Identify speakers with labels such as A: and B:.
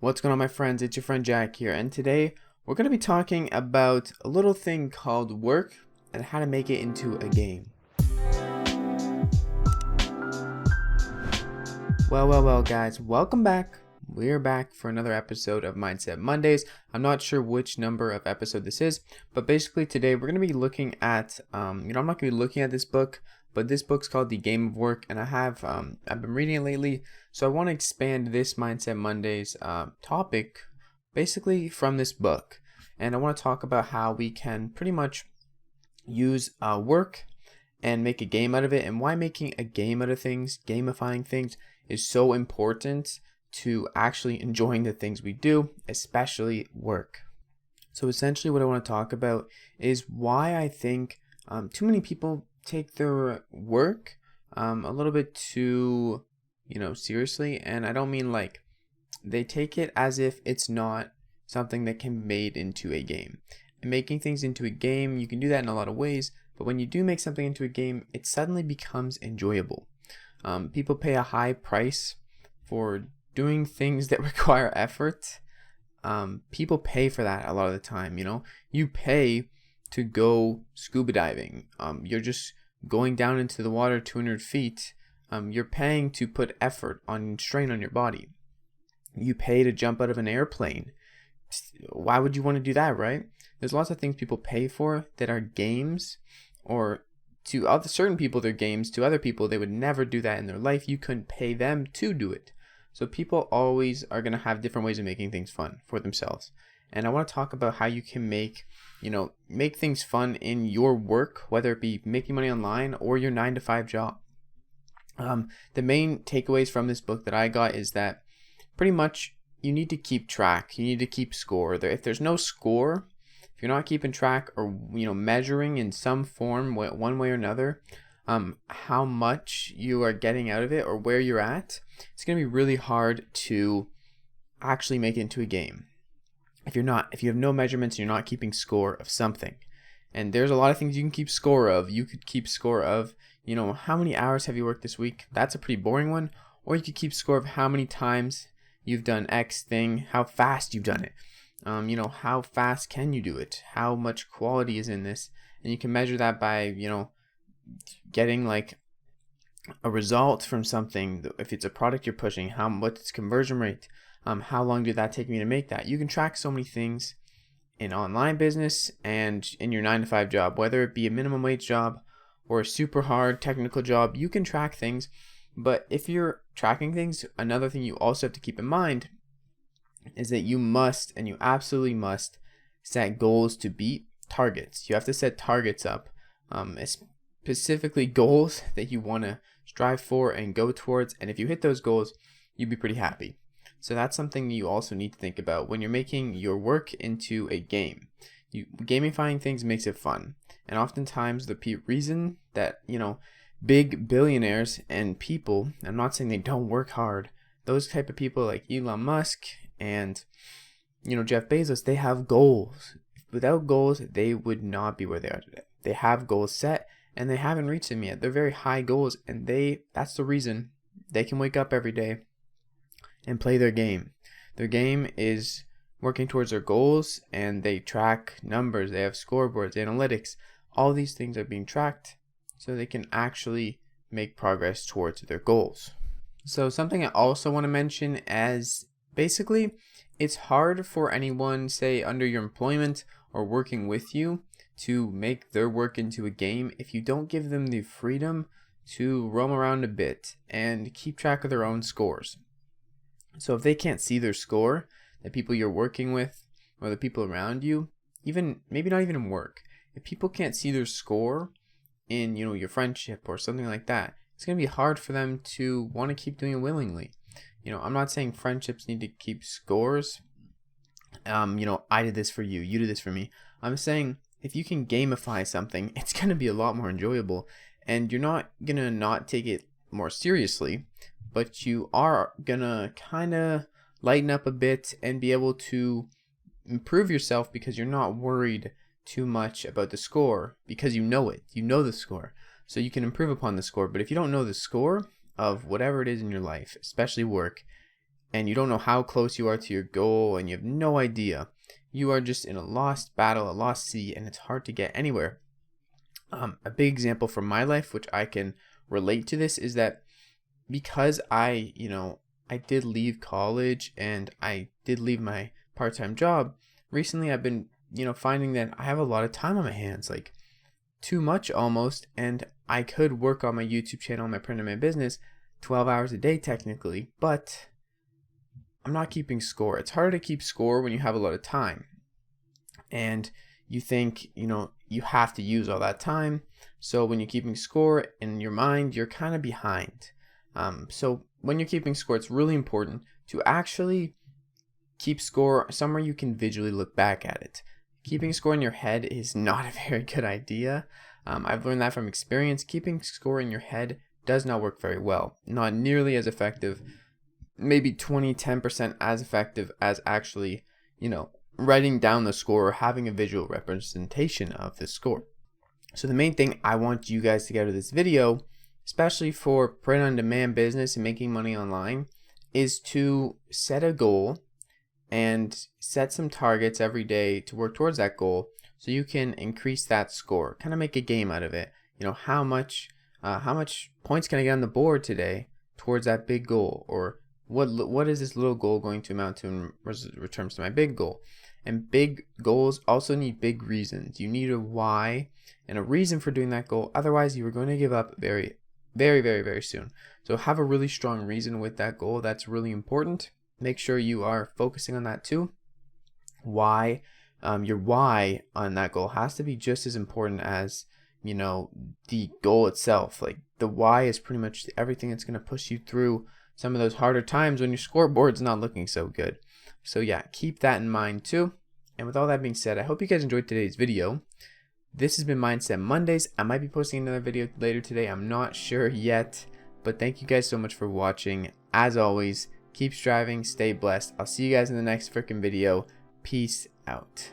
A: What's going on, my friends? It's your friend Jack here, and today we're going to be talking about a little thing called work and how to make it into a game. Well, guys, welcome back. We're back for another episode of Mindset Mondays. I'm not sure which number of episode this is, but basically today we're going to be looking at, I'm not going to be looking at this book, but this book's called The Game of Work, and I've been reading it lately, so I want to expand this Mindset Mondays topic basically from this book, and I want to talk about how we can pretty much use work and make a game out of it, and why making a game out of things, gamifying things, is so important to actually enjoying the things we do, especially work. So essentially what I want to talk about is why I think too many people take their work a little bit too, seriously. And I don't mean like they take it as if it's not something that can be made into a game. And making things into a game, you can do that in a lot of ways, but when you do make something into a game, it suddenly becomes enjoyable. People pay a high price for doing things that require effort. People pay for that a lot of the time. You pay to go scuba diving. You're just going down into the water 200 feet. You're paying to put effort on strain on your body. You pay to jump out of an airplane. Why would you want to do that, right? There's lots of things people pay for that are games, or to other certain people they're games. To other people, they would never do that in their life. You couldn't pay them to do it. So people always are going to have different ways of making things fun for themselves. And I want to talk about how you can make things fun in your work, whether it be making money online or your 9-to-5 job. The main takeaways from this book that I got is that pretty much you need to keep track. You need to keep score. If there's no score, if you're not keeping track or measuring in some form, one way or another, how much you are getting out of it or where you're at, it's going to be really hard to actually make it into a game. If you have no measurements, you're not keeping score of something. And there's a lot of things you can keep score of. You could keep score of, how many hours have you worked this week? That's a pretty boring one. Or you could keep score of how many times you've done X thing, how fast you've done it. How fast can you do it? How much quality is in this? And you can measure that by, getting like a result from something. If it's a product you're pushing, what's its conversion rate? How long did that take me to make that? You can track so many things in online business and in your 9-to-5 job, whether it be a minimum wage job or a super hard technical job. You can track things, but if you're tracking things, another thing you also have to keep in mind is that you must, and you absolutely must, set goals to beat targets. You have to set targets up, specifically goals that you want to strive for and go towards. And if you hit those goals, you'd be pretty happy. So that's something you also need to think about when you're making your work into a game. Gamifying things makes it fun. And oftentimes the reason that, big billionaires and people, I'm not saying they don't work hard, those type of people like Elon Musk and, Jeff Bezos, they have goals. Without goals, they would not be where they are today. They have goals set and they haven't reached them yet. They're very high goals, and that's the reason they can wake up every day and play their game. Their game is working towards their goals, and they track numbers. They have scoreboards, analytics. All these things are being tracked so they can actually make progress towards their goals. So something I also want to mention as basically, it's hard for anyone, say, under your employment or working with you, to make their work into a game if you don't give them the freedom to roam around a bit and keep track of their own scores. So if they can't see their score, the people you're working with or the people around you, even maybe not even in work, if people can't see their score in your friendship or something like that, it's going to be hard for them to want to keep doing it willingly. I'm not saying friendships need to keep scores. I did this for you, you did this for me. I'm saying if you can gamify something, it's going to be a lot more enjoyable, and you're not going to not take it more seriously, but you are going to kind of lighten up a bit and be able to improve yourself because you're not worried too much about the score, because you know the score, so you can improve upon the score. But if you don't know the score of whatever it is in your life, especially work, and you don't know how close you are to your goal, and you have no idea. You are just in a lost battle, a lost sea, and it's hard to get anywhere. A big example from my life, which I can relate to this, is that because I did leave college and I did leave my part-time job, recently I've been, finding that I have a lot of time on my hands, like too much almost, and I could work on my YouTube channel, my print, and my business 12 hours a day technically, but I'm not keeping score. It's harder to keep score when you have a lot of time, and you think, you have to use all that time. So when you're keeping score in your mind, you're kind of behind. So when you're keeping score, it's really important to actually keep score somewhere you can visually look back at it. Keeping score in your head is not a very good idea. I've learned that from experience. Keeping score in your head does not work very well. Not nearly as effective, maybe 10% as effective as actually, writing down the score or having a visual representation of the score. So the main thing I want you guys to get out of this video, especially for print on demand business and making money online, is to set a goal and set some targets every day to work towards that goal, so you can increase that score. Kind of make a game out of it. How much points can I get on the board today towards that big goal, or what is this little goal going to amount to in returns to my big goal? And big goals also need big reasons. You need a why and a reason for doing that goal. Otherwise, you are going to give up very, very, very, very soon. So have a really strong reason with that goal. That's really important. Make sure you are focusing on that too. Why? Your why on that goal has to be just as important as, the goal itself. Like, the why is pretty much everything that's going to push you through some of those harder times when your scoreboard's not looking so good. So yeah, keep that in mind too. And with all that being said, I hope you guys enjoyed today's video. This has been Mindset Mondays. I might be posting another video later today. I'm not sure yet. But thank you guys so much for watching. As always, keep striving, stay blessed. I'll see you guys in the next freaking video. Peace out.